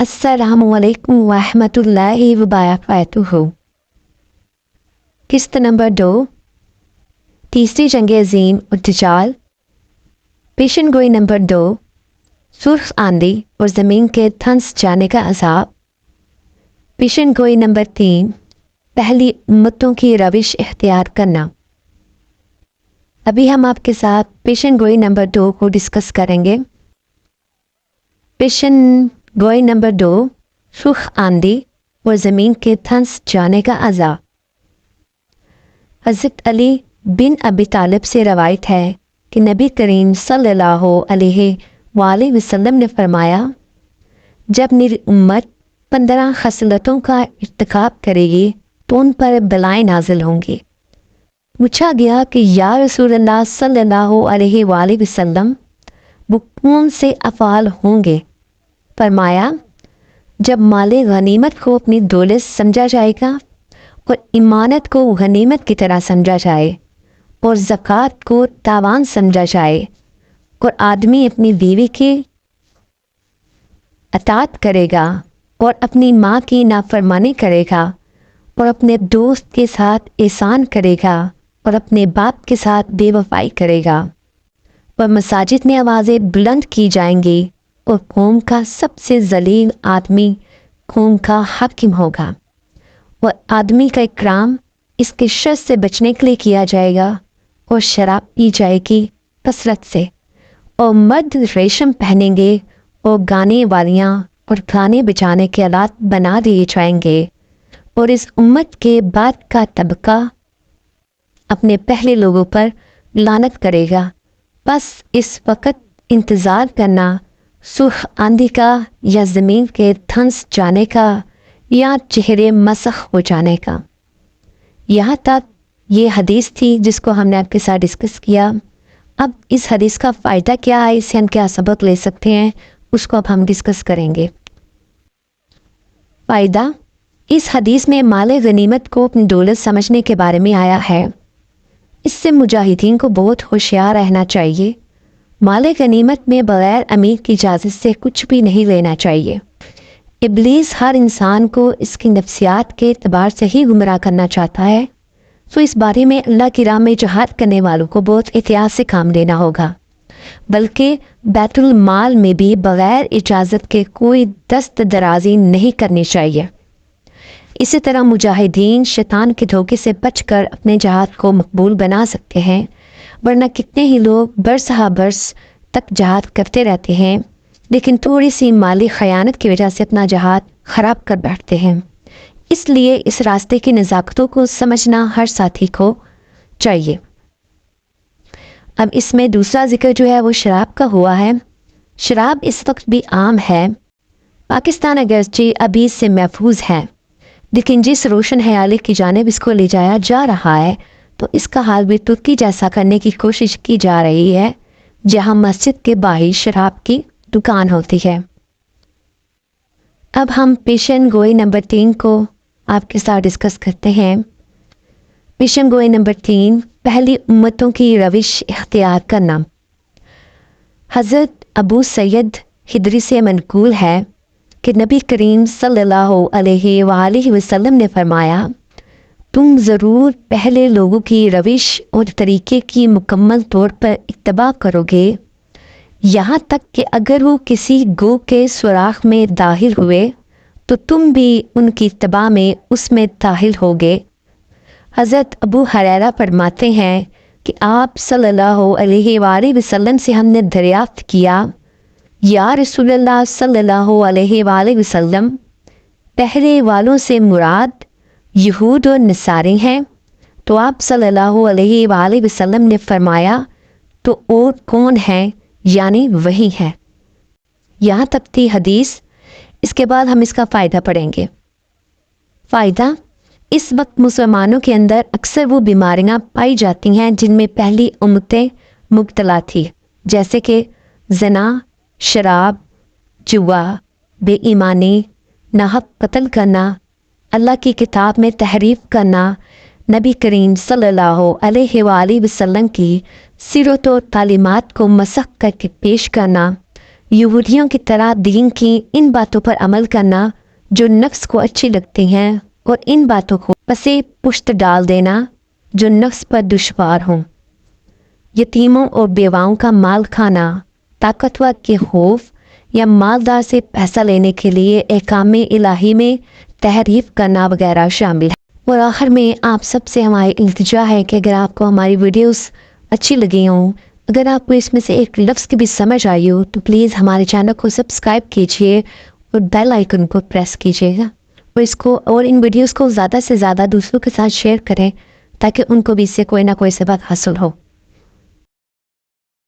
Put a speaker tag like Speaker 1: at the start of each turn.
Speaker 1: अस्सलामुअलैकुम वरहमतुल्लाहि वबरकातुहू। किस्त नंबर 2, तीसरी जंग अजीम और दज्जाल। पेशन गोई नंबर 2, सुर्ख आंधी और ज़मीन के धंस जाने का अज़ाब। पेशन गोई नंबर 3, पहली उम्मतों की रविश इख्तियार करना। अभी हम आपके साथ पेशन गोई नंबर 2 को डिस्कस करेंगे। पेशन गोई नंबर 2, सुर्ख आंधी और ज़मीन के धंस जाने का अज़ाब। हज़रत अली बिन अबी तालिब से रवायत है कि नबी करीम सल्लल्लाहु अलैहि वसल्लम ने फरमाया, जब मेरी उम्मत 15 खसलतों का इर्तिकाब करेगी तो उन पर बलाएं नाजिल होंगी। पूछा गया कि या रसूलल्लाह सल्लल्लाहु अलैहि वसल्लम, वो कौन से अफ़ाल होंगे? फरमाया, जब माले गनीमत को अपनी दौलत समझा जाएगा और इमानत को गनीमत की तरह समझा जाए और ज़कात को तावान समझा जाए और आदमी अपनी बीवी की अतात करेगा और अपनी माँ की नाफरमानी करेगा और अपने दोस्त के साथ एहसान करेगा और अपने बाप के साथ बेवफाई करेगा और मसाजिद में आवाज़ें बुलंद की जाएंगी और कौम का सबसे जलील आदमी कौम का हाकिम होगा और आदमी का इकराम इसके शर से बचने के लिए किया जाएगा और शराब पी जाएगी कसरत से और मर्द रेशम पहनेंगे और गाने वालियाँ और गाने बजाने के आलात बना दिए जाएंगे और इस उम्मत के बाद का तबका अपने पहले लोगों पर लानत करेगा। बस इस वक्त इंतज़ार करना सुर्ख आंधी का या ज़मीन के धंस जाने का या चेहरे मसख हो जाने का। यहाँ तक ये हदीस थी जिसको हमने आपके साथ डिस्कस किया। अब इस हदीस का फ़ायदा क्या है, इससे हम क्या सबक ले सकते हैं, उसको अब हम डिस्कस करेंगे। फ़ायदा, इस हदीस में माले गनीमत को अपनी दौलत समझने के बारे में आया है। इससे मुजाहिदीन को बहुत होशियार रहना चाहिए। माले गनीमत में बग़ैर अमीर की इजाज़त से कुछ भी नहीं लेना चाहिए। इब्लीस हर इंसान को इसकी नफ्सियात के एतबार से ही गुमराह करना चाहता है, तो इस बारे में अल्लाह की राह में जहाद करने वालों को बहुत एहतियात से काम लेना होगा। बल्कि बैतुल माल में भी बग़ैर इजाज़त के कोई दस्त दराजी नहीं करनी चाहिए। इसी तरह मुजाहिदीन शैतान के धोखे से बचकर अपने जहाद को मकबूल बना सकते हैं, वरना कितने ही लोग बरस हा बरस तक जहाद करते रहते हैं लेकिन थोड़ी सी माली खयानत की वजह से अपना जहाद ख़राब कर बैठते हैं। इसलिए इस रास्ते की नज़ाकतों को समझना हर साथी को चाहिए। अब इसमें दूसरा जिक्र जो है वो शराब का हुआ है। शराब इस वक्त भी आम है। पाकिस्तान अगरचे अभी इससे महफूज है, लेकिन जिस रोशन हयाली की जानिब इसको ले जाया जा रहा है तो इसका हाल भी तुर्की जैसा करने की कोशिश की जा रही है, जहां मस्जिद के बाहर शराब की दुकान होती है। अब हम पेशन गोई नंबर 3 को आपके साथ डिस्कस करते हैं। पेशन गोई नंबर 3, पहली उम्मतों की रविश इख्तियार करना। हज़रत अबू सैयद हिदरी से मनकूल है कि नबी करीम सल्लल्लाहु अलैहि वसल्लम ने फरमाया, तुम ज़रूर पहले लोगों की रविश और तरीक़े की मुकम्मल तौर पर इत्तबा करोगे, यहाँ तक कि अगर वो किसी गो के सुराख में दाखिल हुए तो तुम भी उनकी इत्तबा में उसमें दाखिल होगे। हज़रत अबू हुरैरा फरमाते हैं कि आप सल्लल्लाहु अलैहि वसल्लम से हमने दरियाफ्त किया, या रसूलल्लाह सल्लल्लाहु अलैहि वसल्लम, पहले वालों से मुराद यहूद और नसारी हैं? तो आप सल्लल्लाहु अलैहि वसल्लम ने फरमाया, तो और कौन है, यानी वही है। यहाँ तक थी हदीस। इसके बाद हम इसका फ़ायदा पढ़ेंगे। फ़ायदा, इस वक्त मुसलमानों के अंदर अक्सर वो बीमारियाँ पाई जाती हैं जिनमें पहली उम्मतें मुब्तला थी, जैसे कि ज़ना, शराब, जुआ, बेईमानी, नाहक कत्ल करना, अल्लाह की किताब में तहरीफ करना, नबी करीम सल्लल्लाहु अलैहि वसल्लम की सीरत और तालीमात को मसख करके पेश करना, यहूदियों की तरह दीन की इन बातों पर अमल करना जो नफ्स को अच्छी लगती हैं और इन बातों को पसे पुश्त डाल देना जो नफ्स पर दुश्वार हों। यतीमों और बेवाओं का माल खाना, ताकतवर के खौफ या मालदार से पैसा लेने के लिए एहकाम इलाही में तहरीफ करना वगैरह शामिल है। और आखिर में आप सबसे हमारी इल्तिजा है कि अगर आपको हमारी वीडियोस अच्छी लगी हों, अगर आपको इसमें से एक लफ्ज़ की भी समझ आई हो, तो प्लीज़ हमारे चैनल को सब्सक्राइब कीजिए और बेल आइकन को प्रेस कीजिएगा और इन वीडियोस को ज़्यादा से ज़्यादा दूसरों के साथ शेयर करें ताकि उनको भी इससे कोई ना कोई सबक हासिल हो।